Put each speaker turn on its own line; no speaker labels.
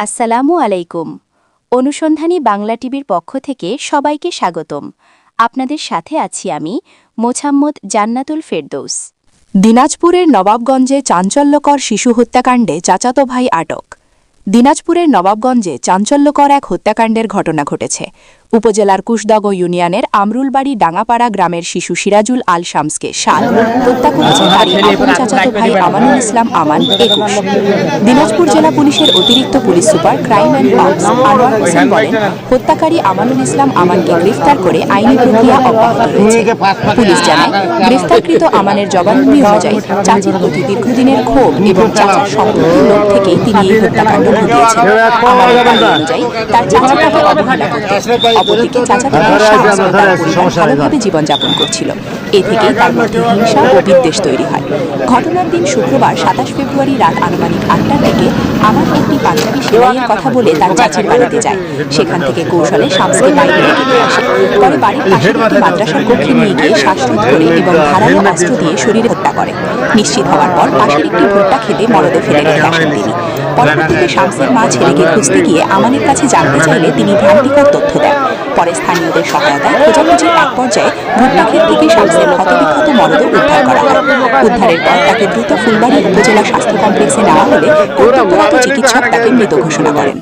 আসসালামু আলাইকুম। অনুসন্ধানী বাংলা টিভির পক্ষ থেকে সবাইকে স্বাগতম। আপনাদের সাথে আছি আমি মোছাম্মদ জান্নাতুল ফেরদৌস। দিনাজপুরের নবাবগঞ্জে চাঞ্চল্যকর শিশু হত্যাকাণ্ডে চাচাতো ভাই আটক। দিনাজপুরের নবাবগঞ্জে চাঞ্চল্যকর এক হত্যাকাণ্ডের ঘটনা ঘটেছে। উপজেলার কুশদগ ইউনিয়নের আমরুলবাড়ি ডাঙ্গাপাড়া গ্রামের শিশু সিরাজুল আল শামসকে হত্যা করেছে তারই আপন চাচাতো ভাই আমানুল ইসলাম আমান ২১। দিনাজপুর জেলা পুলিশের অতিরিক্ত police super crime and parks Anwar Hossain বলেন, হত্যাকারী আমানুল ইসলাম আমানকে গ্রেফতার করে আইনি প্রক্রিয়া অব্যাহত রয়েছে। পুলিশ জানায়, গ্রেফতারকৃত আমানের জবানবন্দি অনুযায়ী চাচির প্রতি দীর্ঘদিনের ক্ষোভ এবং চাচার সম্পত্তির লোভ থেকেই তিনি এই হত্যাকাণ্ড ঘটিয়েছেন। আমানের দাবি অনুযায়ী তার চাচা তাকে অবহেলা করতেন। অপরদিকে চাচাতো ভাই শামস ও তার পরিবার ভালোভাবে জীবনযাপন করছিল। এ থেকেই তার মধ্যে হিংসা ও বিদ্বেষ তৈরি হয়। ঘটনার দিন শুক্রবার ২৭ ফেব্রুয়ারি রাত আনুমানিক ৮টার দিকে আমান একটি পাঞ্জাবি সেলাইয়ের কথা বলে তার চাচির বাড়িতে যায়। সেখান থেকে কৌশলে শামসকে বাইরে রেখে দিয়ে আসে। পরে বাড়ির পাশের একটি মাদ্রাসার কক্ষে নিয়ে গিয়ে শ্বাসরোধ করে এবং ধারালো অস্ত্র দিয়ে শরীরে হত্যা করে। নিশ্চিত হওয়ার পর পাশের একটি ভুট্টা খেতে মরদে ফেলে রেখে আসেন তিনি। পরবর্তীতে শামসের মা ছেলেকে খুঁজতে গিয়ে আমানের কাছে জানতে চাইলে তিনি ভ্রান্তিকর তথ্য দেন। পরে স্থানীয়দের সহায়তায় খোঁজাখুঁজির এক পর্যায়ে ভুট্টাক্ষেত থেকে শামসের ক্ষতবিক্ষত মরদেহ উদ্ধার করা হয়। উদ্ধারের পর তাকে দ্রুত ফুলবাড়ী উপজেলা স্বাস্থ্য কমপ্লেক্সে নেওয়া হলে কর্তব্যরত চিকিৎসক তাকে মৃত ঘোষণা করেন।